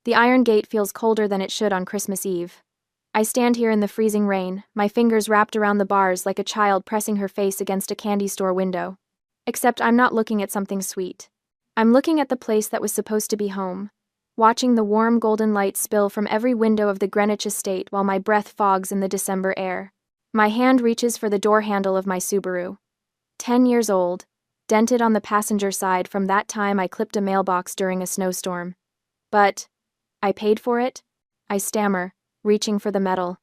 The iron gate feels colder than it should on Christmas Eve. I stand here in the freezing rain, my fingers wrapped around the bars like a child pressing her face against a candy store window. Except I'm not looking at something sweet. I'm looking at the place that was supposed to be home, watching the warm golden light spill from every window of the Greenwich estate while my breath fogs in the December air. My hand reaches for the door handle of my Subaru. 10 years old, dented on the passenger side from that time I clipped a mailbox during a snowstorm. But I paid for it? I stammer, reaching for the metal.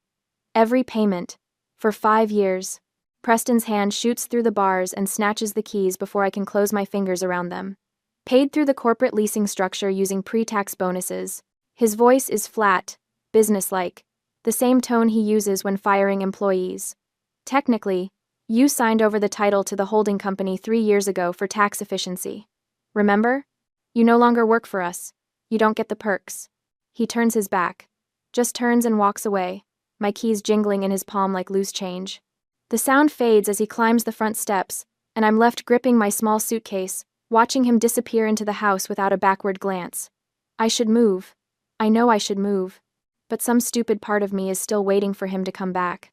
Every payment. For 5 years. Preston's hand shoots through the bars and snatches the keys before I can close my fingers around them. Paid through the corporate leasing structure using pre-tax bonuses. His voice is flat, businesslike, the same tone he uses when firing employees. Technically, you signed over the title to the holding company 3 years ago for tax efficiency. Remember? You no longer work for us. You don't get the perks. He turns his back. Just turns and walks away, my keys jingling in his palm like loose change. The sound fades as he climbs the front steps, and I'm left gripping my small suitcase, watching him disappear into the house without a backward glance. I should move. I know I should move. But some stupid part of me is still waiting for him to come back.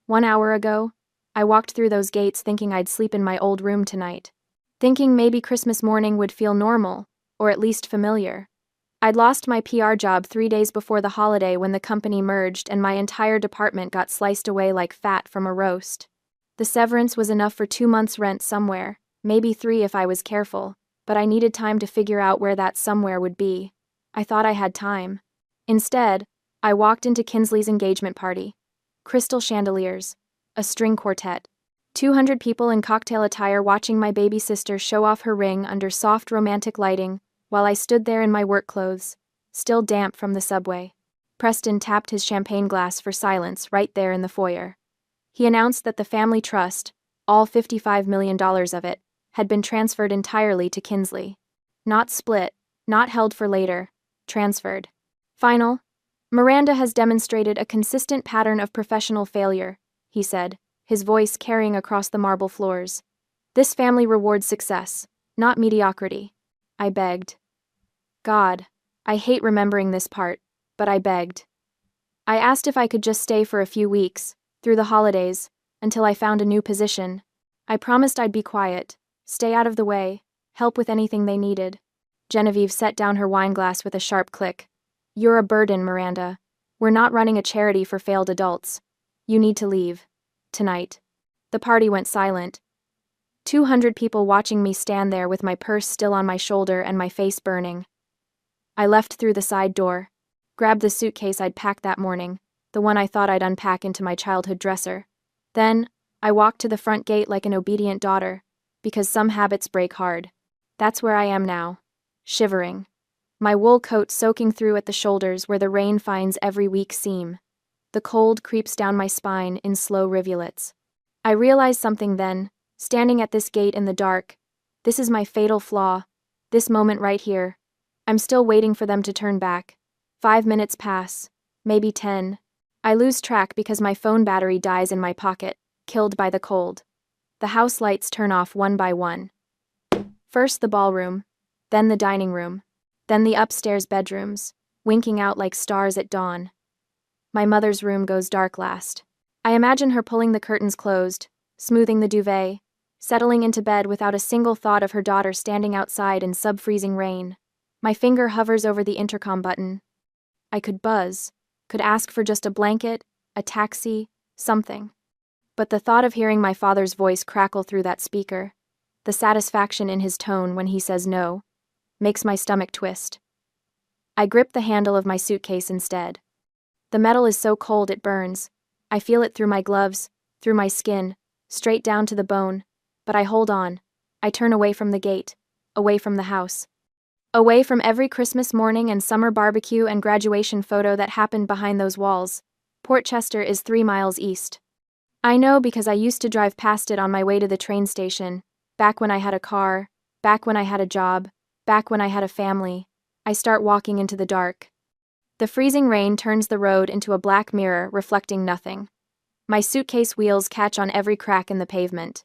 1 hour ago, I walked through those gates thinking I'd sleep in my old room tonight. Thinking maybe Christmas morning would feel normal, or at least familiar. I'd lost my PR job 3 days before the holiday when the company merged and my entire department got sliced away like fat from a roast. The severance was enough for 2 months' rent somewhere, maybe 3 if I was careful, but I needed time to figure out where that somewhere would be. I thought I had time. Instead, I walked into Kinsley's engagement party. Crystal chandeliers, a string quartet, 200 people in cocktail attire watching my baby sister show off her ring under soft romantic lighting, while I stood there in my work clothes, still damp from the subway. Preston tapped his champagne glass for silence right there in the foyer. He announced that the family trust, all $55 million of it, had been transferred entirely to Kinsley. Not split, not held for later, transferred. Final. Miranda has demonstrated a consistent pattern of professional failure, he said, his voice carrying across the marble floors. This family rewards success, not mediocrity. I begged. God, I hate remembering this part, but I begged. I asked if I could just stay for a few weeks, through the holidays, until I found a new position. I promised I'd be quiet, stay out of the way, help with anything they needed. Genevieve set down her wine glass with a sharp click. You're a burden, Miranda. We're not running a charity for failed adults. You need to leave. Tonight. The party went silent. 200 people watching me stand there with my purse still on my shoulder and my face burning. I left through the side door, grabbed the suitcase I'd packed that morning, the one I thought I'd unpack into my childhood dresser. Then, I walked to the front gate like an obedient daughter, because some habits break hard. That's where I am now, shivering. My wool coat soaking through at the shoulders where the rain finds every weak seam. The cold creeps down my spine in slow rivulets. I realized something then, standing at this gate in the dark. This is my fatal flaw. This moment right here. I'm still waiting for them to turn back. 5 minutes pass. Maybe 10. I lose track because my phone battery dies in my pocket, killed by the cold. The house lights turn off one by one. First the ballroom, then the dining room, then the upstairs bedrooms, winking out like stars at dawn. My mother's room goes dark last. I imagine her pulling the curtains closed, smoothing the duvet, settling into bed without a single thought of her daughter standing outside in sub-freezing rain. My finger hovers over the intercom button. I could buzz, could ask for just a blanket, a taxi, something. But the thought of hearing my father's voice crackle through that speaker, the satisfaction in his tone when he says no, makes my stomach twist. I grip the handle of my suitcase instead. The metal is so cold it burns. I feel it through my gloves, through my skin, straight down to the bone, but I hold on. I turn away from the gate, away from the house. Away from every Christmas morning and summer barbecue and graduation photo that happened behind those walls. Portchester is 3 miles east. I know because I used to drive past it on my way to the train station, back when I had a car, back when I had a job, back when I had a family. I start walking into the dark. The freezing rain turns the road into a black mirror reflecting nothing. My suitcase wheels catch on every crack in the pavement.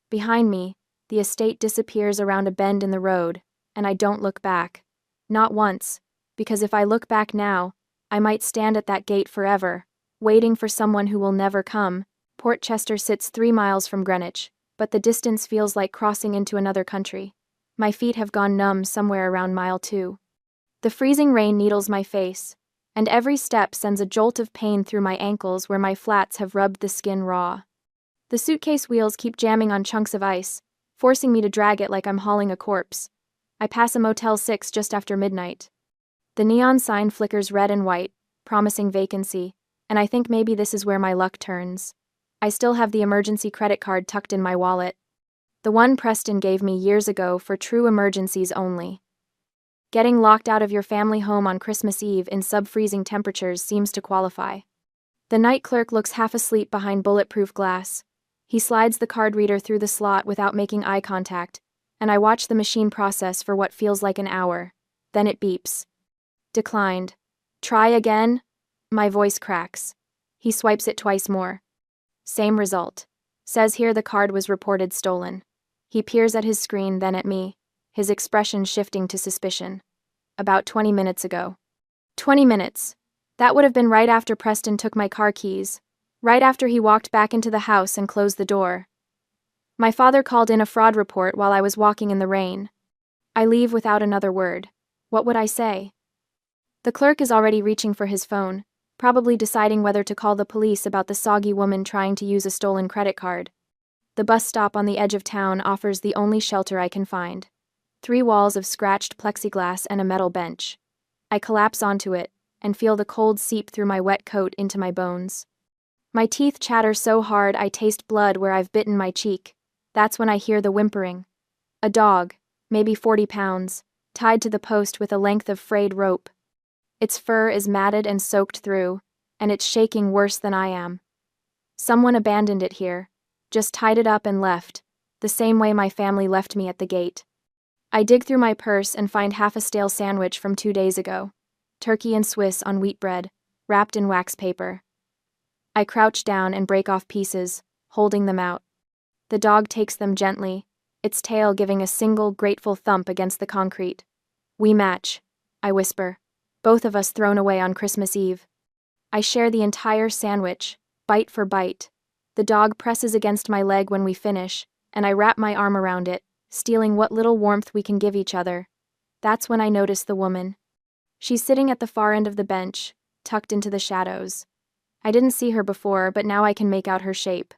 Behind me, the estate disappears around a bend in the road, and I don't look back. Not once. because if I look back now, I might stand at that gate forever, waiting for someone who will never come. Portchester sits 3 miles from Greenwich, but the distance feels like crossing into another country. My feet have gone numb somewhere around mile 2. The freezing rain needles my face, and every step sends a jolt of pain through my ankles where my flats have rubbed the skin raw. The suitcase wheels keep jamming on chunks of ice, forcing me to drag it like I'm hauling a corpse. I pass a Motel 6 just after midnight. The neon sign flickers red and white, promising vacancy, and I think maybe this is where my luck turns. I still have the emergency credit card tucked in my wallet. The one Preston gave me years ago for true emergencies only. Getting locked out of your family home on Christmas Eve in sub-freezing temperatures seems to qualify. The night clerk looks half asleep behind bulletproof glass. He slides the card reader through the slot without making eye contact, and I watch the machine process for what feels like an hour. Then it beeps. Declined. Try again? My voice cracks. He swipes it twice more. Same result. Says here the card was reported stolen. He peers at his screen, then at me, his expression shifting to suspicion. About 20 minutes ago. 20 minutes. That would have been right after Preston took my car keys. Right after he walked back into the house and closed the door. My father called in a fraud report while I was walking in the rain. I leave without another word. What would I say? The clerk is already reaching for his phone, probably deciding whether to call the police about the soggy woman trying to use a stolen credit card. The bus stop on the edge of town offers the only shelter I can find. 3 walls of scratched plexiglass and a metal bench. I collapse onto it and feel the cold seep through my wet coat into my bones. My teeth chatter so hard I taste blood where I've bitten my cheek. That's when I hear the whimpering. A dog, maybe 40 pounds, tied to the post with a length of frayed rope. Its fur is matted and soaked through, and it's shaking worse than I am. Someone abandoned it here, just tied it up and left, the same way my family left me at the gate. I dig through my purse and find half a stale sandwich from 2 days ago. Turkey and Swiss on wheat bread, wrapped in wax paper. I crouch down and break off pieces, holding them out. The dog takes them gently, its tail giving a single grateful thump against the concrete. We match, I whisper, both of us thrown away on Christmas Eve. I share the entire sandwich, bite for bite. The dog presses against my leg when we finish, and I wrap my arm around it, stealing what little warmth we can give each other. That's when I notice the woman. She's sitting at the far end of the bench, tucked into the shadows. I didn't see her before, but now I can make out her shape.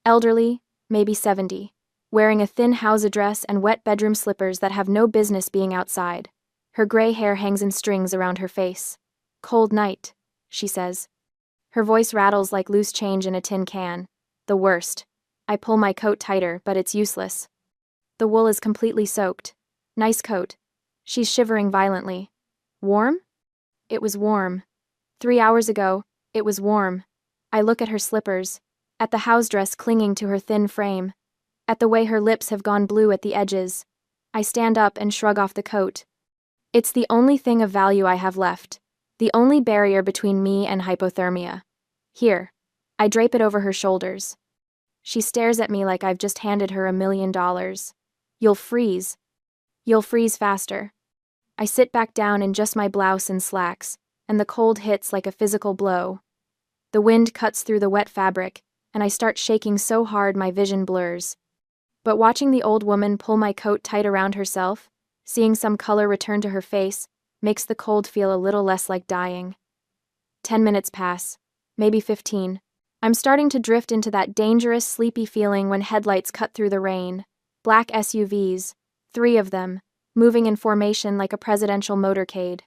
Elderly, maybe 70, wearing a thin house dress and wet bedroom slippers that have no business being outside. Her gray hair hangs in strings around her face. Cold night, she says. Her voice rattles like loose change in a tin can. The worst. I pull my coat tighter, but it's useless. The wool is completely soaked. Nice coat. She's shivering violently. Warm? It was warm. 3 hours ago, it was warm. I look at her slippers, at the house dress clinging to her thin frame, at the way her lips have gone blue at the edges. I stand up and shrug off the coat. It's the only thing of value I have left, the only barrier between me and hypothermia. Here. I drape it over her shoulders. She stares at me like I've just handed her $1 million. You'll freeze. You'll freeze faster. I sit back down in just my blouse and slacks, and the cold hits like a physical blow. The wind cuts through the wet fabric, and I start shaking so hard my vision blurs. But watching the old woman pull my coat tight around herself, seeing some color return to her face, makes the cold feel a little less like dying. 10 minutes pass, maybe 15. I'm starting to drift into that dangerous, sleepy feeling when headlights cut through the rain. Black SUVs, 3 of them, moving in formation like a presidential motorcade.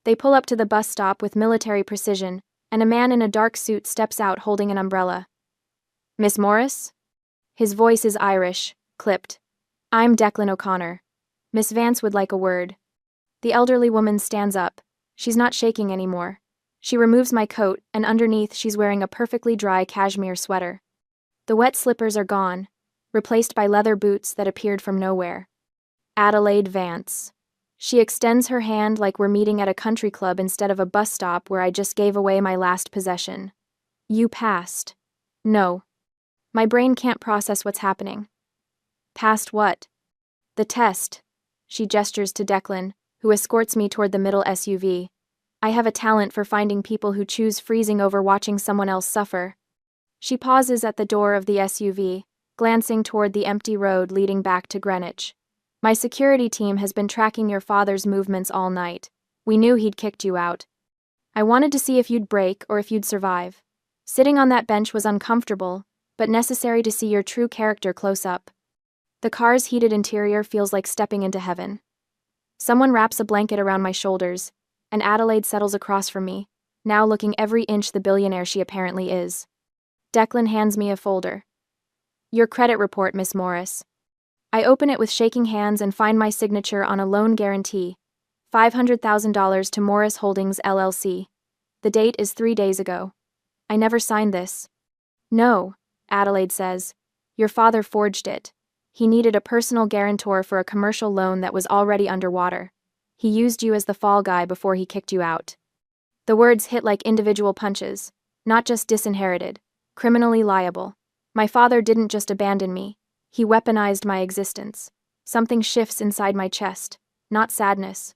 They pull up to the bus stop with military precision, and a man in a dark suit steps out holding an umbrella. Miss Morris? His voice is Irish, clipped. I'm Declan O'Connor. Miss Vance would like a word. The elderly woman stands up. She's not shaking anymore. She removes my coat, and underneath she's wearing a perfectly dry cashmere sweater. The wet slippers are gone, replaced by leather boots that appeared from nowhere. Adelaide Vance. She extends her hand like we're meeting at a country club instead of a bus stop where I just gave away my last possession. You passed. No. My brain can't process what's happening. Passed what? The test. She gestures to Declan, who escorts me toward the middle SUV. I have a talent for finding people who choose freezing over watching someone else suffer. She pauses at the door of the SUV, glancing toward the empty road leading back to Greenwich. My security team has been tracking your father's movements all night. We knew he'd kicked you out. I wanted to see if you'd break or if you'd survive. Sitting on that bench was uncomfortable, but necessary to see your true character close up. The car's heated interior feels like stepping into heaven. Someone wraps a blanket around my shoulders, and Adelaide settles across from me, now looking every inch the billionaire she apparently is. Declan hands me a folder. Your credit report, Miss Morris. I open it with shaking hands and find my signature on a loan guarantee, $500,000 to Morris Holdings LLC. The date is 3 days ago. I never signed this. No, Adelaide says. Your father forged it. He needed a personal guarantor for a commercial loan that was already underwater. He used you as the fall guy before he kicked you out. The words hit like individual punches, not just disinherited, criminally liable. My father didn't just abandon me. He weaponized my existence. Something shifts inside my chest, not sadness.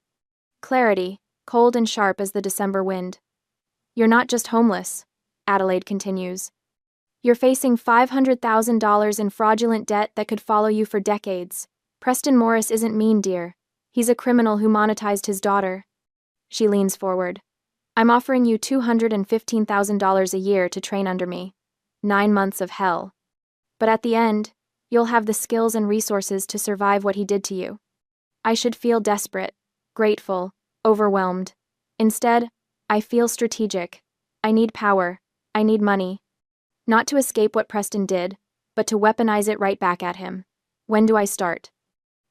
Clarity, cold and sharp as the December wind. You're not just homeless, Adelaide continues. You're facing $500,000 in fraudulent debt that could follow you for decades. Preston Morris isn't mean, dear. He's a criminal who monetized his daughter. She leans forward. I'm offering you $215,000 a year to train under me. 9 months of hell. But at the end, you'll have the skills and resources to survive what he did to you. I should feel desperate, grateful, overwhelmed. Instead, I feel strategic. I need power. I need money. Not to escape what Preston did, but to weaponize it right back at him. When do I start?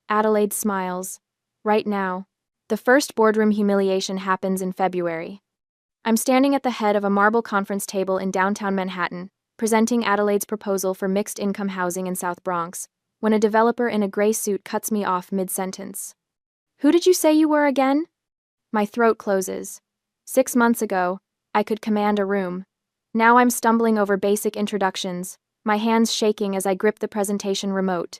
Adelaide smiles. Right now. The first boardroom humiliation happens in February. I'm standing at the head of a marble conference table in downtown Manhattan, presenting Adelaide's proposal for mixed-income housing in South Bronx, when a developer in a gray suit cuts me off mid-sentence. Who did you say you were again? My throat closes. 6 months ago, I could command a room. Now I'm stumbling over basic introductions, my hands shaking as I grip the presentation remote.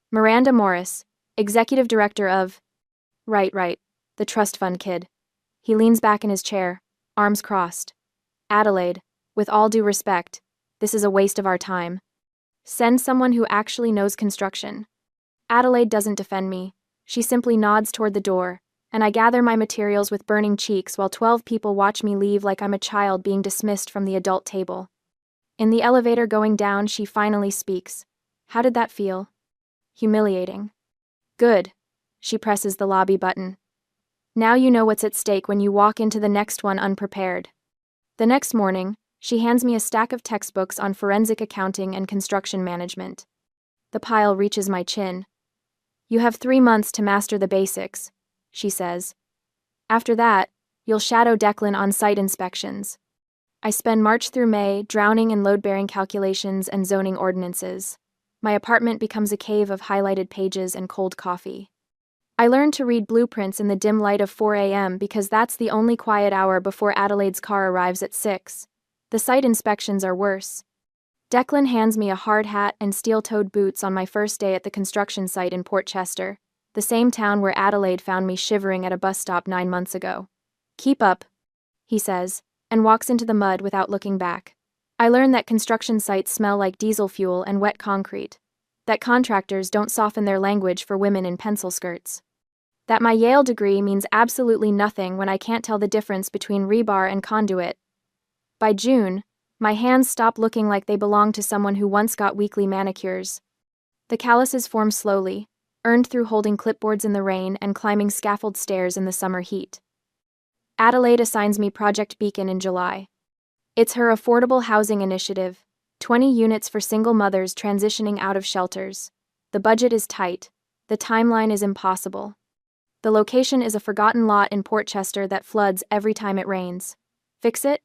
Miranda Morris, Executive Director of... Right, the trust fund kid. He leans back in his chair, arms crossed. Adelaide, with all due respect, this is a waste of our time. Send someone who actually knows construction. Adelaide doesn't defend me. She simply nods toward the door, and I gather my materials with burning cheeks while 12 people watch me leave like I'm a child being dismissed from the adult table. In the elevator going down, she finally speaks. How did that feel? Humiliating. Good. She presses the lobby button. Now you know what's at stake when you walk into the next one unprepared. The next morning, she hands me a stack of textbooks on forensic accounting and construction management. The pile reaches my chin. You have 3 months to master the basics, she says. After that, you'll shadow Declan on site inspections. I spend March through May drowning in load-bearing calculations and zoning ordinances. My apartment becomes a cave of highlighted pages and cold coffee. I learn to read blueprints in the dim light of 4 a.m. because that's the only quiet hour before Adelaide's car arrives at 6. The site inspections are worse. Declan hands me a hard hat and steel-toed boots on my first day at the construction site in Port Chester, the same town where Adelaide found me shivering at a bus stop 9 months ago. Keep up, he says, and walks into the mud without looking back. I learn that construction sites smell like diesel fuel and wet concrete, that contractors don't soften their language for women in pencil skirts, that my Yale degree means absolutely nothing when I can't tell the difference between rebar and conduit. By June, my hands stop looking like they belong to someone who once got weekly manicures. The calluses form slowly, earned through holding clipboards in the rain and climbing scaffold stairs in the summer heat. Adelaide assigns me Project Beacon in July. It's her affordable housing initiative, 20 units for single mothers transitioning out of shelters. The budget is tight. The timeline is impossible. The location is a forgotten lot in Port Chester that floods every time it rains. Fix it?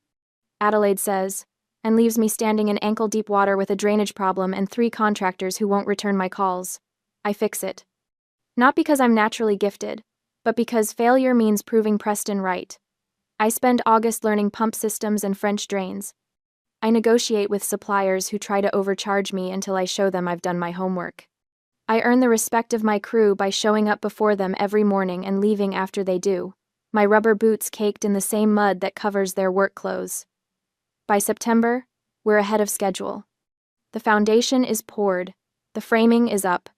Adelaide says, and leaves me standing in ankle-deep water with a drainage problem and 3 contractors who won't return my calls. I fix it. Not because I'm naturally gifted, but because failure means proving Preston right. I spend August learning pump systems and French drains. I negotiate with suppliers who try to overcharge me until I show them I've done my homework. I earn the respect of my crew by showing up before them every morning and leaving after they do, my rubber boots caked in the same mud that covers their work clothes. By September, we're ahead of schedule. The foundation is poured, the framing is up.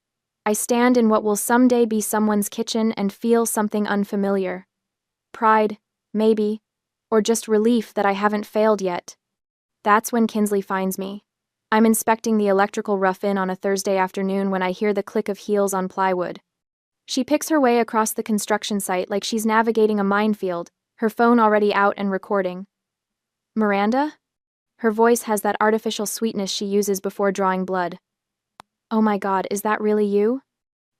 I stand in what will someday be someone's kitchen and feel something unfamiliar. Pride, maybe, or just relief that I haven't failed yet. That's when Kinsley finds me. I'm inspecting the electrical rough-in on a Thursday afternoon when I hear the click of heels on plywood. She picks her way across the construction site like she's navigating a minefield, her phone already out and recording. Miranda? Her voice has that artificial sweetness she uses before drawing blood. Oh my God, is that really you?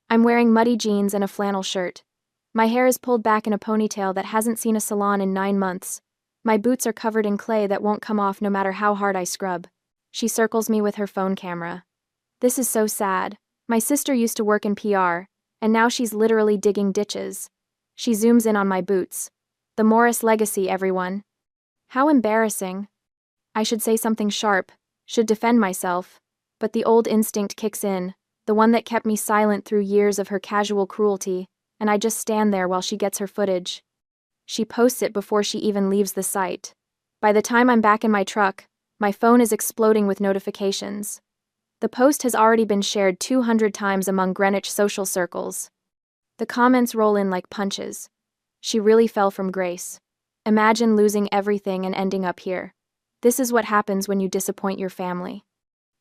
I'm wearing muddy jeans and a flannel shirt. My hair is pulled back in a ponytail that hasn't seen a salon in 9 months. My boots are covered in clay that won't come off no matter how hard I scrub. She circles me with her phone camera. This is so sad. My sister used to work in PR, and now she's literally digging ditches. She zooms in on my boots. The Morris legacy, everyone. How embarrassing. I should say something sharp, should defend myself, but the old instinct kicks in, the one that kept me silent through years of her casual cruelty, and I just stand there while she gets her footage. She posts it before she even leaves the site. By the time I'm back in my truck, my phone is exploding with notifications. The post has already been shared 200 times among Greenwich social circles. The comments roll in like punches. She really fell from grace. Imagine losing everything and ending up here. This is what happens when you disappoint your family.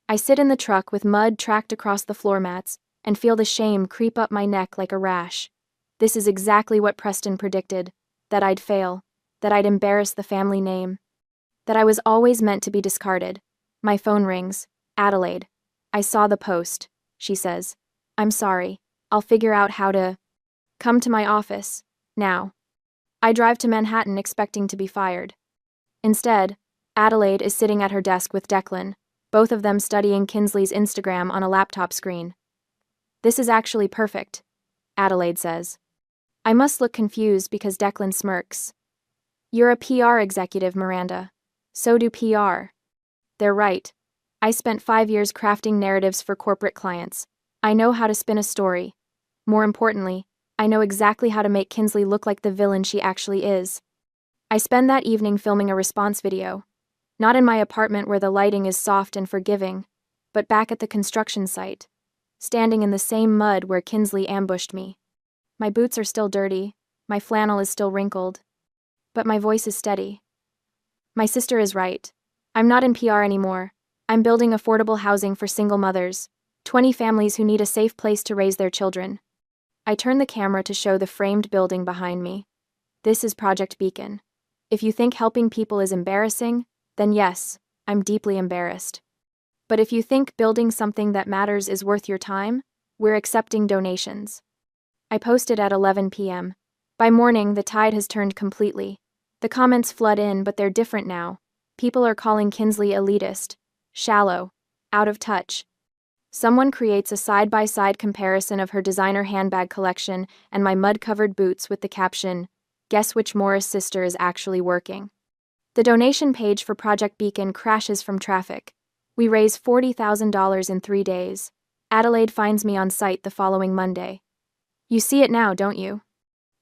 I sit in the truck with mud tracked across the floor mats and feel the shame creep up my neck like a rash. This is exactly what Preston predicted, that I'd fail, that I'd embarrass the family name, that I was always meant to be discarded. My phone rings. Adelaide. I saw the post, she says. I'm sorry. I'll figure out how to... Come to my office. Now. I drive to Manhattan expecting to be fired. Instead, Adelaide is sitting at her desk with Declan, both of them studying Kinsley's Instagram on a laptop screen. This is actually perfect, Adelaide says. I must look confused because Declan smirks. You're a PR executive, Miranda. So do PR. They're right. I spent 5 years crafting narratives for corporate clients. I know how to spin a story. More importantly, I know exactly how to make Kinsley look like the villain she actually is. I spend that evening filming a response video. Not in my apartment where the lighting is soft and forgiving, but back at the construction site, standing in the same mud where Kinsley ambushed me. My boots are still dirty, my flannel is still wrinkled, but my voice is steady. My sister is right. I'm not in PR anymore. I'm building affordable housing for single mothers, 20 families who need a safe place to raise their children. I turn the camera to show the framed building behind me. This is Project Beacon. If you think helping people is embarrassing, then yes, I'm deeply embarrassed. But if you think building something that matters is worth your time, we're accepting donations. I posted at 11 p.m. By morning, the tide has turned completely. The comments flood in, but they're different now. People are calling Kinsley elitist, shallow, out of touch. Someone creates a side-by-side comparison of her designer handbag collection and my mud-covered boots with the caption, "Guess which Morris sister is actually working?" The donation page for Project Beacon crashes from traffic. We raise $40,000 in 3 days. Adelaide finds me on site the following Monday. You see it now, don't you?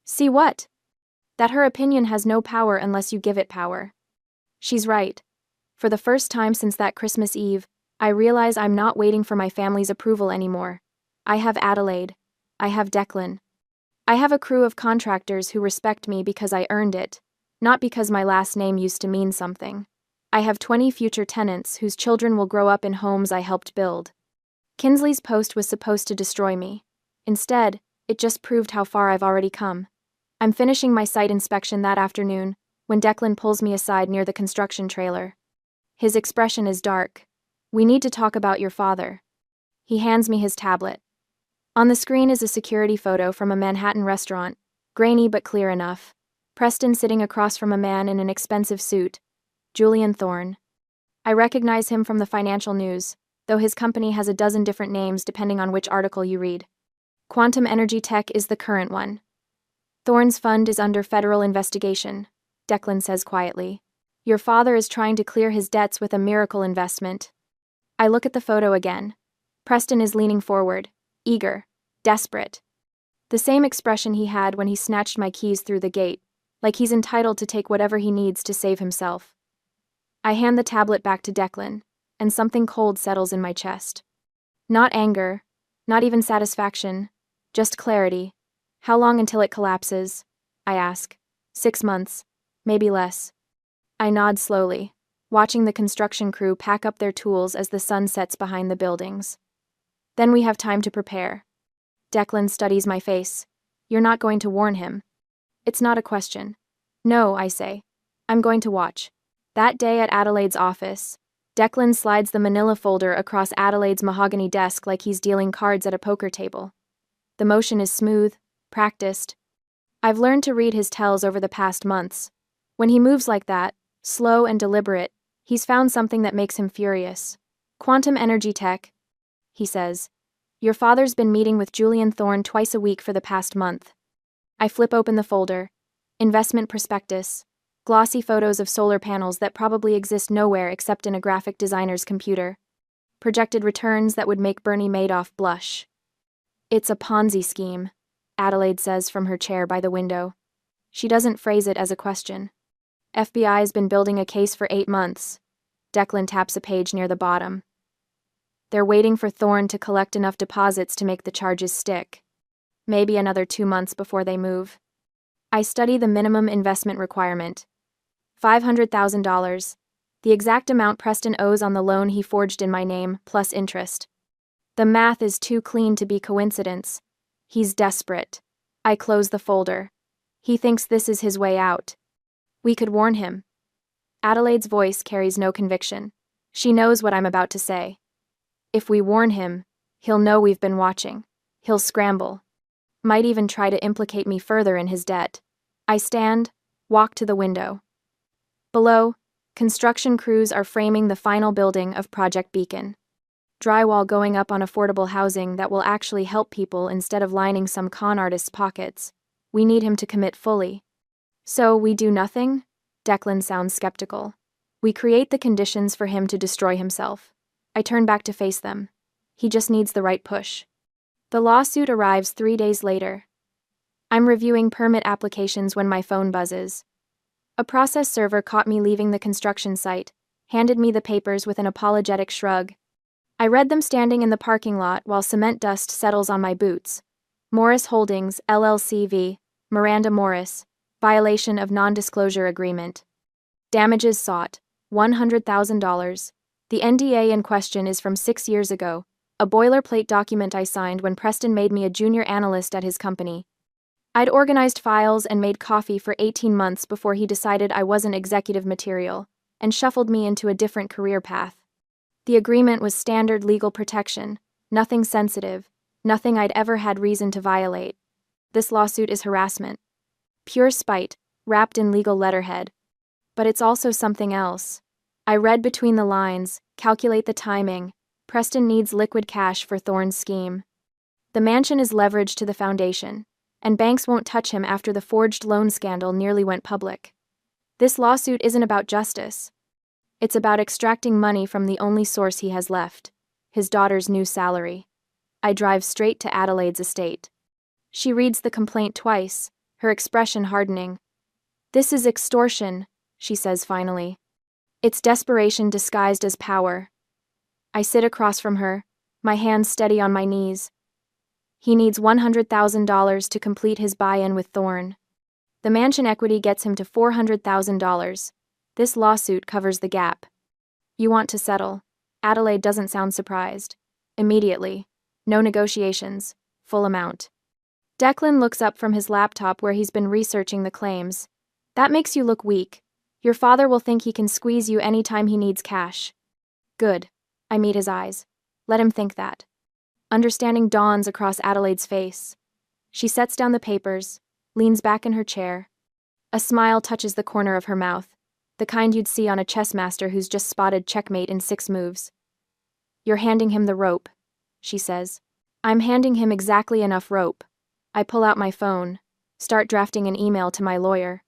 See what? That her opinion has no power unless you give it power. She's right. For the first time since that Christmas Eve, I realize I'm not waiting for my family's approval anymore. I have Adelaide. I have Declan. I have a crew of contractors who respect me because I earned it, not because my last name used to mean something. I have 20 future tenants whose children will grow up in homes I helped build. Kinsley's post was supposed to destroy me. Instead, it just proved how far I've already come. I'm finishing my site inspection that afternoon when Declan pulls me aside near the construction trailer. His expression is dark. We need to talk about your father. He hands me his tablet. On the screen is a security photo from a Manhattan restaurant, grainy but clear enough. Preston sitting across from a man in an expensive suit, Julian Thorne. I recognize him from the financial news, though his company has a dozen different names depending on which article you read. Quantum Energy Tech is the current one. Thorne's fund is under federal investigation, Declan says quietly. Your father is trying to clear his debts with a miracle investment. I look at the photo again. Preston is leaning forward, Eager. Desperate. The same expression he had when he snatched my keys through the gate, like he's entitled to take whatever he needs to save himself. I hand the tablet back to Declan, and something cold settles in my chest. Not anger, not even satisfaction, just clarity. How long until it collapses? I ask. 6 months, maybe less. I nod slowly, watching the construction crew pack up their tools as the sun sets behind the buildings. Then we have time to prepare. Declan studies my face. You're not going to warn him. It's not a question. No, I say. I'm going to watch. That day at Adelaide's office, Declan slides the manila folder across Adelaide's mahogany desk like he's dealing cards at a poker table. The motion is smooth, practiced. I've learned to read his tells over the past months. When he moves like that, slow and deliberate, he's found something that makes him furious. Quantum energy tech, he says. Your father's been meeting with Julian Thorne twice a week for the past month. I flip open the folder. Investment prospectus. Glossy photos of solar panels that probably exist nowhere except in a graphic designer's computer. Projected returns that would make Bernie Madoff blush. It's a Ponzi scheme, Adelaide says from her chair by the window. She doesn't phrase it as a question. FBI's been building a case for 8 months. Declan taps a page near the bottom. They're waiting for Thorne to collect enough deposits to make the charges stick. Maybe another 2 months before they move. I study the minimum investment requirement. $500,000, the exact amount Preston owes on the loan he forged in my name, plus interest. The math is too clean to be coincidence. He's desperate. I close the folder. He thinks this is his way out. We could warn him. Adelaide's voice carries no conviction. She knows what I'm about to say. If we warn him, he'll know we've been watching. He'll scramble. Might even try to implicate me further in his debt. I stand, walk to the window. Below, construction crews are framing the final building of Project Beacon. Drywall going up on affordable housing that will actually help people instead of lining some con artist's pockets. We need him to commit fully. So we do nothing? Declan sounds skeptical. We create the conditions for him to destroy himself. I turn back to face them. He just needs the right push. The lawsuit arrives 3 days later. I'm reviewing permit applications when my phone buzzes. A process server caught me leaving the construction site, handed me the papers with an apologetic shrug. I read them standing in the parking lot while cement dust settles on my boots. Morris Holdings, LLC v. Miranda Morris, violation of non-disclosure agreement. Damages sought, $100,000. The NDA in question is from 6 years ago, a boilerplate document I signed when Preston made me a junior analyst at his company. I'd organized files and made coffee for 18 months before he decided I wasn't executive material, and shuffled me into a different career path. The agreement was standard legal protection, nothing sensitive, nothing I'd ever had reason to violate. This lawsuit is harassment. Pure spite, wrapped in legal letterhead. But it's also something else. I read between the lines, calculate the timing. Preston needs liquid cash for Thorne's scheme. The mansion is leveraged to the foundation, and banks won't touch him after the forged loan scandal nearly went public. This lawsuit isn't about justice. It's about extracting money from the only source he has left, his daughter's new salary. I drive straight to Adelaide's estate. She reads the complaint twice, her expression hardening. This is extortion, she says finally. It's desperation disguised as power. I sit across from her, my hands steady on my knees. He needs $100,000 to complete his buy-in with Thorne. The mansion equity gets him to $400,000. This lawsuit covers the gap. You want to settle? Adelaide doesn't sound surprised. Immediately. No negotiations. Full amount. Declan looks up from his laptop where he's been researching the claims. That makes you look weak. Your father will think he can squeeze you anytime he needs cash. Good. I meet his eyes. Let him think that. Understanding dawns across Adelaide's face. She sets down the papers, leans back in her chair. A smile touches the corner of her mouth, the kind you'd see on a chess master who's just spotted checkmate in 6 moves. You're handing him the rope, she says. I'm handing him exactly enough rope. I pull out my phone, start drafting an email to my lawyer.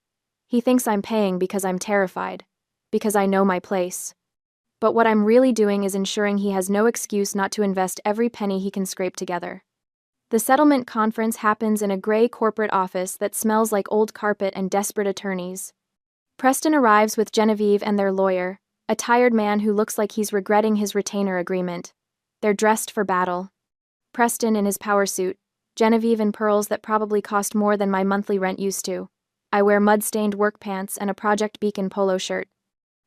He thinks I'm paying because I'm terrified, because I know my place. But what I'm really doing is ensuring he has no excuse not to invest every penny he can scrape together. The settlement conference happens in a gray corporate office that smells like old carpet and desperate attorneys. Preston arrives with Genevieve and their lawyer, a tired man who looks like he's regretting his retainer agreement. They're dressed for battle. Preston in his power suit, Genevieve in pearls that probably cost more than my monthly rent used to. I wear mud-stained work pants and a Project Beacon polo shirt.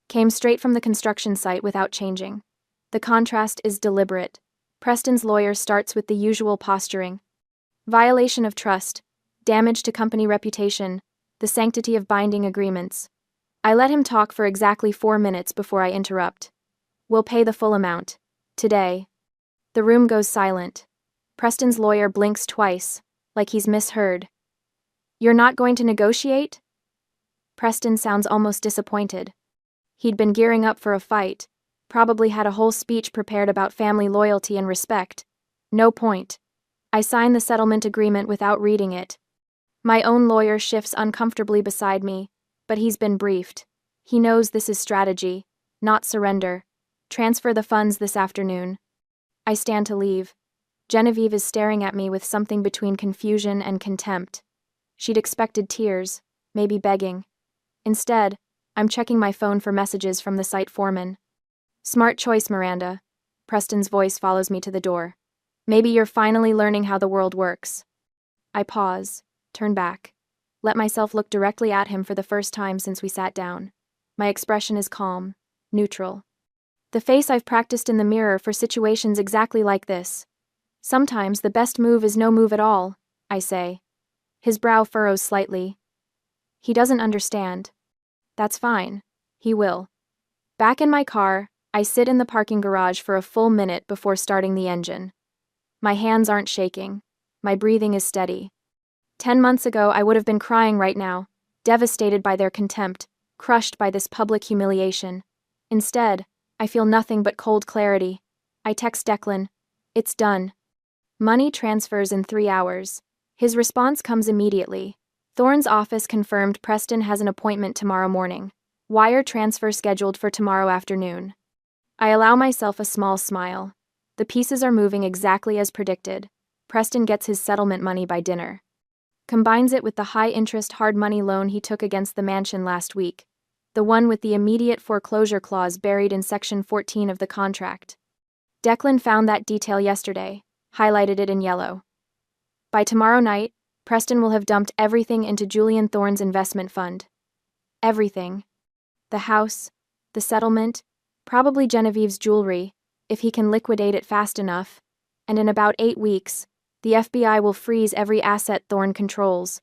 Came straight from the construction site without changing. The contrast is deliberate. Preston's lawyer starts with the usual posturing. Violation of trust, damage to company reputation, the sanctity of binding agreements. I let him talk for exactly 4 minutes before I interrupt. We'll pay the full amount. Today. The room goes silent. Preston's lawyer blinks twice, like he's misheard. You're not going to negotiate? Preston sounds almost disappointed. He'd been gearing up for a fight, probably had a whole speech prepared about family loyalty and respect. No point. I sign the settlement agreement without reading it. My own lawyer shifts uncomfortably beside me, but he's been briefed. He knows this is strategy, not surrender. Transfer the funds this afternoon. I stand to leave. Genevieve is staring at me with something between confusion and contempt. She'd expected tears, maybe begging. Instead, I'm checking my phone for messages from the site foreman. Smart choice, Miranda. Preston's voice follows me to the door. Maybe you're finally learning how the world works. I pause, turn back, let myself look directly at him for the first time since we sat down. My expression is calm, neutral. The face I've practiced in the mirror for situations exactly like this. Sometimes the best move is no move at all, I say. His brow furrows slightly. He doesn't understand. That's fine. He will. Back in my car, I sit in the parking garage for a full minute before starting the engine. My hands aren't shaking. My breathing is steady. 10 months ago, I would have been crying right now, devastated by their contempt, crushed by this public humiliation. Instead, I feel nothing but cold clarity. I text Declan. It's done. Money transfers in 3 hours. His response comes immediately. Thorne's office confirmed Preston has an appointment tomorrow morning. Wire transfer scheduled for tomorrow afternoon. I allow myself a small smile. The pieces are moving exactly as predicted. Preston gets his settlement money by dinner. Combines it with the high-interest hard money loan he took against the mansion last week. The one with the immediate foreclosure clause buried in Section 14 of the contract. Declan found that detail yesterday, highlighted it in yellow. By tomorrow night, Preston will have dumped everything into Julian Thorne's investment fund. Everything. The house, the settlement, probably Genevieve's jewelry, if he can liquidate it fast enough, and in about 8 weeks, the FBI will freeze every asset Thorne controls.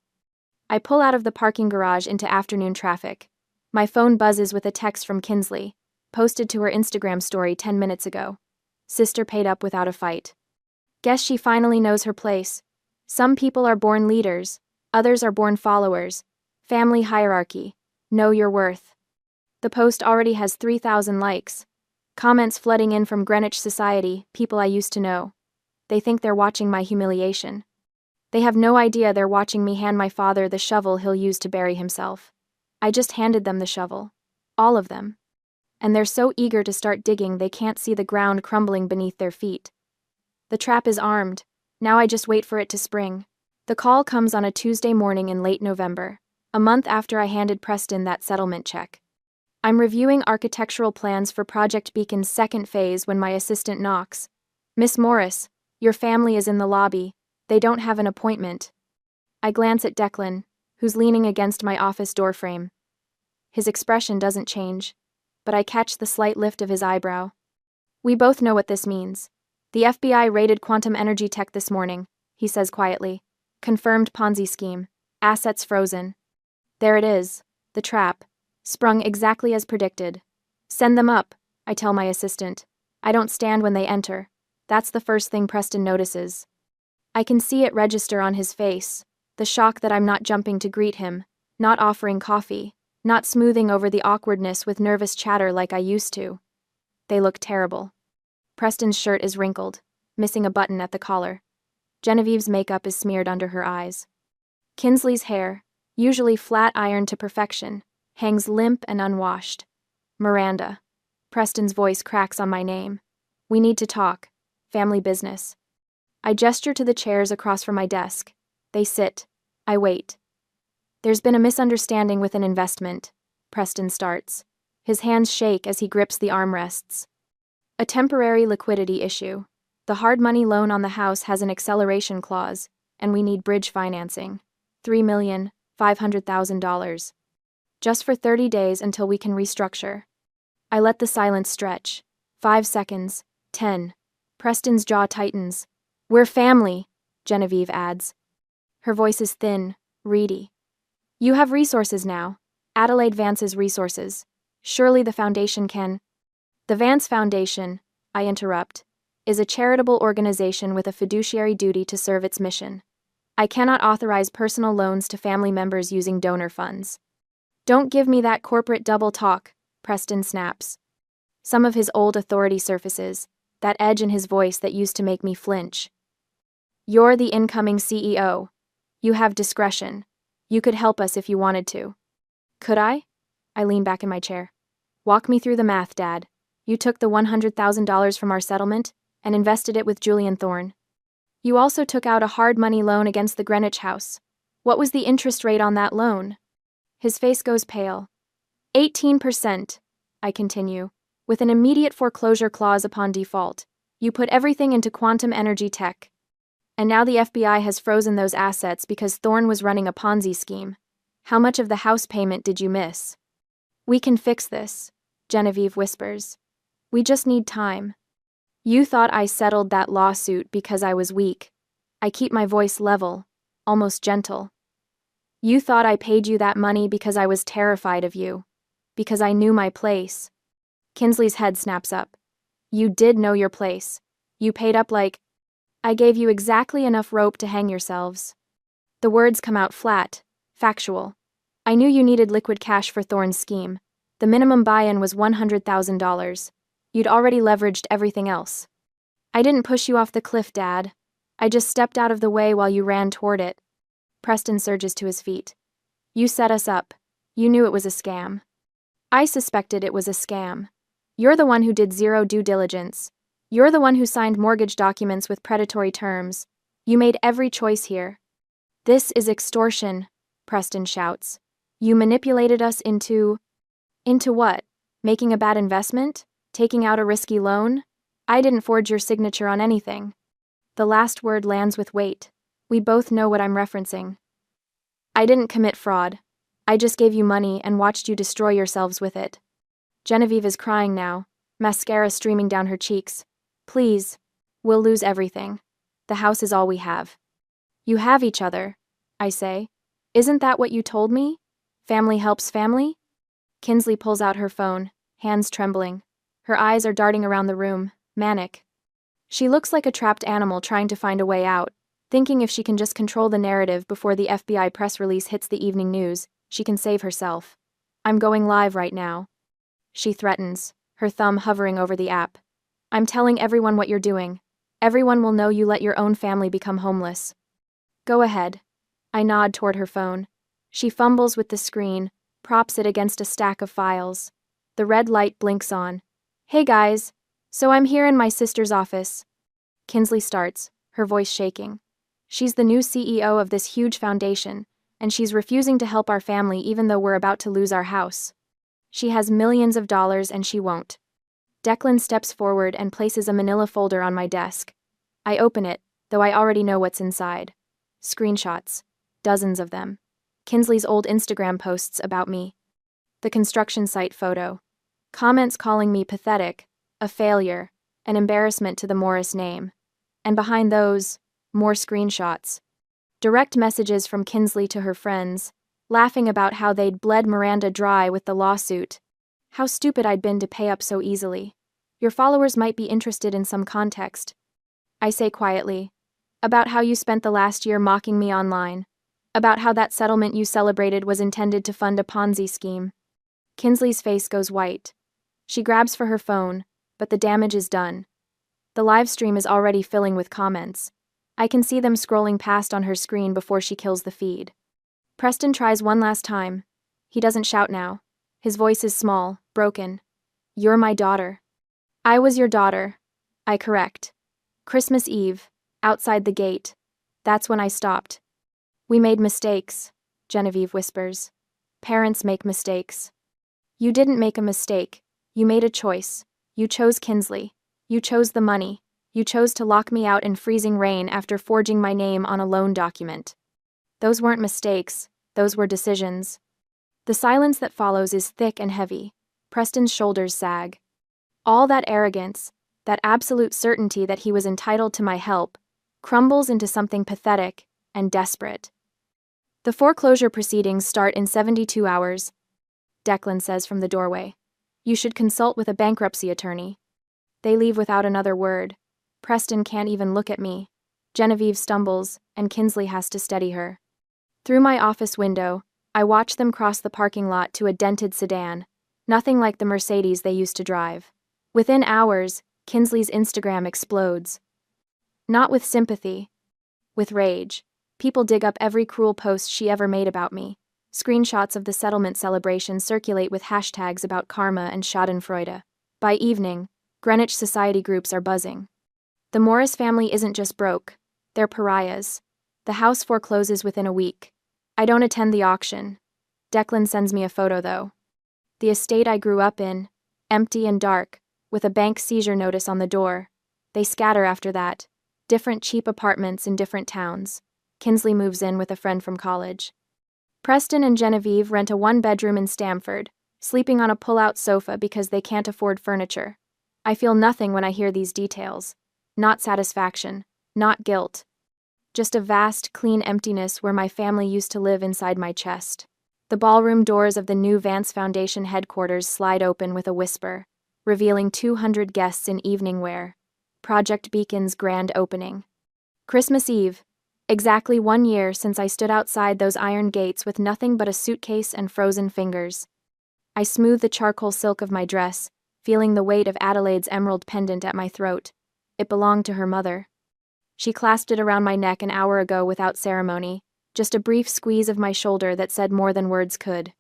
I pull out of the parking garage into afternoon traffic. My phone buzzes with a text from Kinsley, posted to her Instagram story 10 minutes ago. Sister paid up without a fight. Guess she finally knows her place. Some people are born leaders, others are born followers. Family hierarchy. Know your worth. The post already has 3,000 likes. Comments flooding in from Greenwich Society, people I used to know. They think they're watching my humiliation. They have no idea they're watching me hand my father the shovel he'll use to bury himself. I just handed them the shovel. All of them. And they're so eager to start digging they can't see the ground crumbling beneath their feet. The trap is armed. Now I just wait for it to spring. The call comes on a Tuesday morning in late November, a month after I handed Preston that settlement check. I'm reviewing architectural plans for Project Beacon's second phase when my assistant knocks. Miss Morris, your family is in the lobby. They don't have an appointment. I glance at Declan, who's leaning against my office doorframe. His expression doesn't change, but I catch the slight lift of his eyebrow. We both know what this means. The FBI raided Quantum Energy Tech this morning, he says quietly. Confirmed Ponzi scheme. Assets frozen. There it is. The trap. Sprung exactly as predicted. Send them up, I tell my assistant. I don't stand when they enter. That's the first thing Preston notices. I can see it register on his face, the shock that I'm not jumping to greet him, not offering coffee, not smoothing over the awkwardness with nervous chatter like I used to. They look terrible. Preston's shirt is wrinkled, missing a button at the collar. Genevieve's makeup is smeared under her eyes. Kinsley's hair, usually flat-ironed to perfection, hangs limp and unwashed. Miranda. Preston's voice cracks on my name. We need to talk. Family business. I gesture to the chairs across from my desk. They sit. I wait. There's been a misunderstanding with an investment. Preston starts. His hands shake as he grips the armrests. A temporary liquidity issue. The hard money loan on the house has an acceleration clause, and we need bridge financing. $3,500,000. Just for 30 days until we can restructure. I let the silence stretch. 5 seconds. 10. Preston's jaw tightens. We're family, Genevieve adds. Her voice is thin, reedy. You have resources now. Adelaide Vance's resources. Surely the foundation can. The Vance Foundation, I interrupt, is a charitable organization with a fiduciary duty to serve its mission. I cannot authorize personal loans to family members using donor funds. Don't give me that corporate double talk, Preston snaps. Some of his old authority surfaces, that edge in his voice that used to make me flinch. You're the incoming CEO. You have discretion. You could help us if you wanted to. Could I? I lean back in my chair. Walk me through the math, Dad. You took the $100,000 from our settlement and invested it with Julian Thorne. You also took out a hard money loan against the Greenwich house. What was the interest rate on that loan? His face goes pale. 18%, I continue, with an immediate foreclosure clause upon default. You put everything into quantum energy tech. And now the FBI has frozen those assets because Thorne was running a Ponzi scheme. How much of the house payment did you miss? We can fix this, Genevieve whispers. We just need time. You thought I settled that lawsuit because I was weak. I keep my voice level, almost gentle. You thought I paid you that money because I was terrified of you. Because I knew my place. Kinsley's head snaps up. You did know your place. You paid up like... I gave you exactly enough rope to hang yourselves. The words come out flat, factual. I knew you needed liquid cash for Thorne's scheme. The minimum buy-in was $100,000. You'd already leveraged everything else. I didn't push you off the cliff, Dad. I just stepped out of the way while you ran toward it. Preston surges to his feet. You set us up. You knew it was a scam. I suspected it was a scam. You're the one who did zero due diligence. You're the one who signed mortgage documents with predatory terms. You made every choice here. This is extortion, Preston shouts. You manipulated us into... Into what? Making a bad investment? Taking out a risky loan? I didn't forge your signature on anything. The last word lands with weight. We both know what I'm referencing. I didn't commit fraud. I just gave you money and watched you destroy yourselves with it. Genevieve is crying now, mascara streaming down her cheeks. Please. We'll lose everything. The house is all we have. You have each other, I say. Isn't that what you told me? Family helps family? Kinsley pulls out her phone, hands trembling. Her eyes are darting around the room, manic. She looks like a trapped animal trying to find a way out, thinking if she can just control the narrative before the FBI press release hits the evening news, she can save herself. I'm going live right now. She threatens, her thumb hovering over the app. I'm telling everyone what you're doing. Everyone will know you let your own family become homeless. Go ahead. I nod toward her phone. She fumbles with the screen, props it against a stack of files. The red light blinks on. Hey guys. So I'm here in my sister's office. Kinsley starts, her voice shaking. She's the new CEO of this huge foundation, and she's refusing to help our family even though we're about to lose our house. She has millions of dollars and she won't. Declan steps forward and places a manila folder on my desk. I open it, though I already know what's inside. Screenshots. Dozens of them. Kinsley's old Instagram posts about me. The construction site photo. Comments calling me pathetic, a failure, an embarrassment to the Morris name. And behind those, more screenshots. Direct messages from Kinsley to her friends, laughing about how they'd bled Miranda dry with the lawsuit. How stupid I'd been to pay up so easily. Your followers might be interested in some context. I say quietly. About how you spent the last year mocking me online. About how that settlement you celebrated was intended to fund a Ponzi scheme. Kinsley's face goes white. She grabs for her phone, but the damage is done. The live stream is already filling with comments. I can see them scrolling past on her screen before she kills the feed. Preston tries one last time. He doesn't shout now. His voice is small, broken. You're my daughter. I was your daughter. I correct. Christmas Eve. Outside the gate. That's when I stopped. We made mistakes, Genevieve whispers. Parents make mistakes. You didn't make a mistake. You made a choice. You chose Kinsley. You chose the money. You chose to lock me out in freezing rain after forging my name on a loan document. Those weren't mistakes. Those were decisions. The silence that follows is thick and heavy. Preston's shoulders sag. All that arrogance, that absolute certainty that he was entitled to my help, crumbles into something pathetic and desperate. The foreclosure proceedings start in 72 hours, Declan says from the doorway. You should consult with a bankruptcy attorney. They leave without another word. Preston can't even look at me. Genevieve stumbles, and Kinsley has to steady her. Through my office window, I watch them cross the parking lot to a dented sedan, nothing like the Mercedes they used to drive. Within hours, Kinsley's Instagram explodes. Not with sympathy. With rage. People dig up every cruel post she ever made about me. Screenshots of the settlement celebration circulate with hashtags about karma and schadenfreude. By evening, Greenwich society groups are buzzing. The Morris family isn't just broke. They're pariahs. The house forecloses within a week. I don't attend the auction. Declan sends me a photo, though. The estate I grew up in, empty and dark, with a bank seizure notice on the door. They scatter after that. Different cheap apartments in different towns. Kinsley moves in with a friend from college. Preston and Genevieve rent a one-bedroom in Stamford, sleeping on a pull-out sofa because they can't afford furniture. I feel nothing when I hear these details. Not satisfaction. Not guilt. Just a vast, clean emptiness where my family used to live inside my chest. The ballroom doors of the new Vance Foundation headquarters slide open with a whisper, revealing 200 guests in evening wear. Project Beacon's grand opening. Christmas Eve. Exactly 1 year since I stood outside those iron gates with nothing but a suitcase and frozen fingers. I smooth the charcoal silk of my dress, feeling the weight of Adelaide's emerald pendant at my throat. It belonged to her mother. She clasped it around my neck an hour ago without ceremony, just a brief squeeze of my shoulder that said more than words could.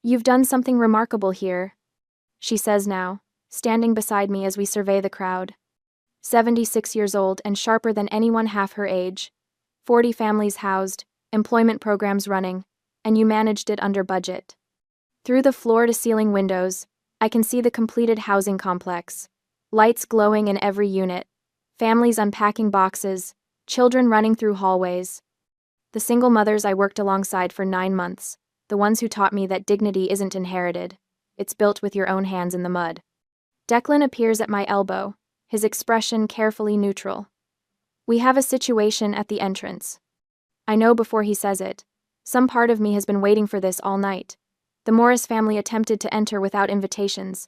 You've done something remarkable here, she says now, standing beside me as we survey the crowd. 76 years old and sharper than anyone half her age. 40 families housed, employment programs running, and you managed it under budget. Through the floor-to-ceiling windows, I can see the completed housing complex. Lights glowing in every unit, families unpacking boxes, children running through hallways. The single mothers I worked alongside for 9 months, the ones who taught me that dignity isn't inherited, it's built with your own hands in the mud. Declan appears at my elbow, his expression carefully neutral. We have a situation at the entrance. I know before he says it. Some part of me has been waiting for this all night. The Morris family attempted to enter without invitations.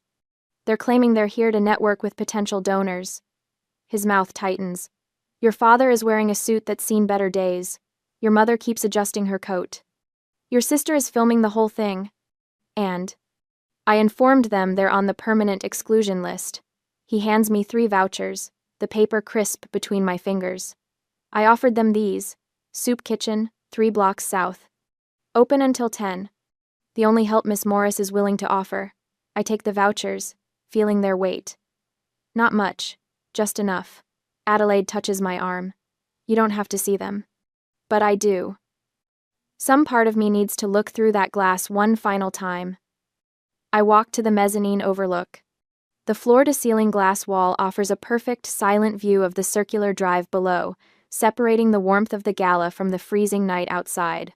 They're claiming they're here to network with potential donors. His mouth tightens. Your father is wearing a suit that's seen better days. Your mother keeps adjusting her coat. Your sister is filming the whole thing. And I informed them they're on the permanent exclusion list. He hands me 3 vouchers, the paper crisp between my fingers. I offered them these. Soup kitchen, 3 blocks south. Open until 10. The only help Miss Morris is willing to offer. I take the vouchers, feeling their weight. Not much, just enough. Adelaide touches my arm. You don't have to see them. But I do. Some part of me needs to look through that glass one final time. I walk to the mezzanine overlook. The floor-to-ceiling glass wall offers a perfect, silent view of the circular drive below, separating the warmth of the gala from the freezing night outside.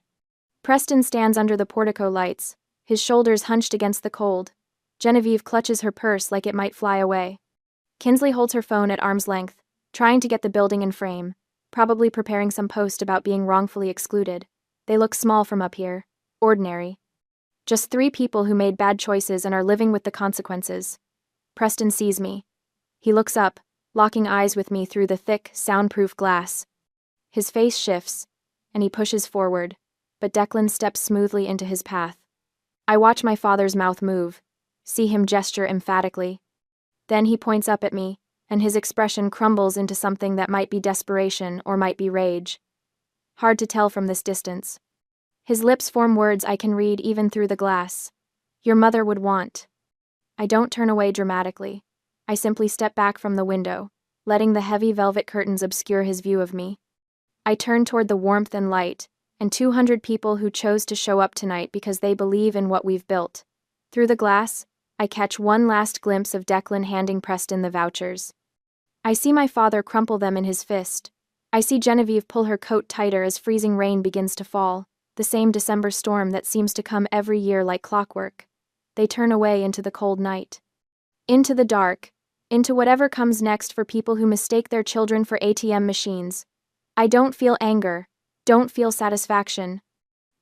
Preston stands under the portico lights, his shoulders hunched against the cold. Genevieve clutches her purse like it might fly away. Kinsley holds her phone at arm's length, trying to get the building in frame, probably preparing some post about being wrongfully excluded. They look small from up here, ordinary. Just 3 people who made bad choices and are living with the consequences. Preston sees me. He looks up, locking eyes with me through the thick, soundproof glass. His face shifts, and he pushes forward, but Declan steps smoothly into his path. I watch my father's mouth move, see him gesture emphatically. Then he points up at me, and his expression crumbles into something that might be desperation or might be rage. Hard to tell from this distance. His lips form words I can read even through the glass. Your mother would want. I don't turn away dramatically. I simply step back from the window, letting the heavy velvet curtains obscure his view of me. I turn toward the warmth and light, and 200 people who chose to show up tonight because they believe in what we've built. Through the glass, I catch one last glimpse of Declan handing Preston the vouchers. I see my father crumple them in his fist. I see Genevieve pull her coat tighter as freezing rain begins to fall, the same December storm that seems to come every year like clockwork. They turn away into the cold night. Into the dark, into whatever comes next for people who mistake their children for ATM machines. I don't feel anger, don't feel satisfaction,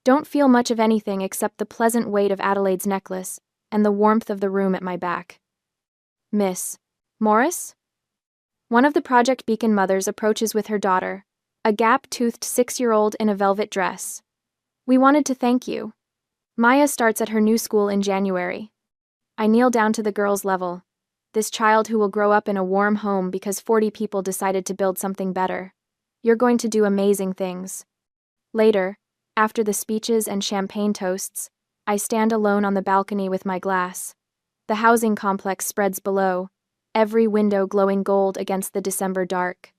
don't feel much of anything except the pleasant weight of Adelaide's necklace and the warmth of the room at my back. Miss Morris? One of the Project Beacon mothers approaches with her daughter, a gap-toothed 6-year-old in a velvet dress. We wanted to thank you. Maya starts at her new school in January. I kneel down to the girl's level. This child who will grow up in a warm home because 40 people decided to build something better. You're going to do amazing things. Later, after the speeches and champagne toasts, I stand alone on the balcony with my glass. The housing complex spreads below, every window glowing gold against the December dark.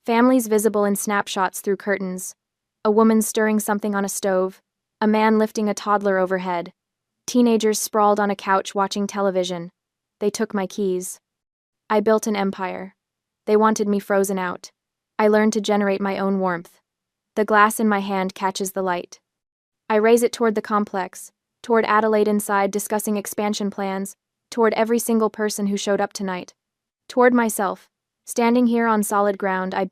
Families visible in snapshots through curtains. A woman stirring something on a stove, a man lifting a toddler overhead. Teenagers sprawled on a couch watching television. They took my keys. I built an empire. They wanted me frozen out. I learned to generate my own warmth. The glass in my hand catches the light. I raise it toward the complex, toward Adelaide inside discussing expansion plans, toward every single person who showed up tonight. Toward myself, standing here on solid ground, I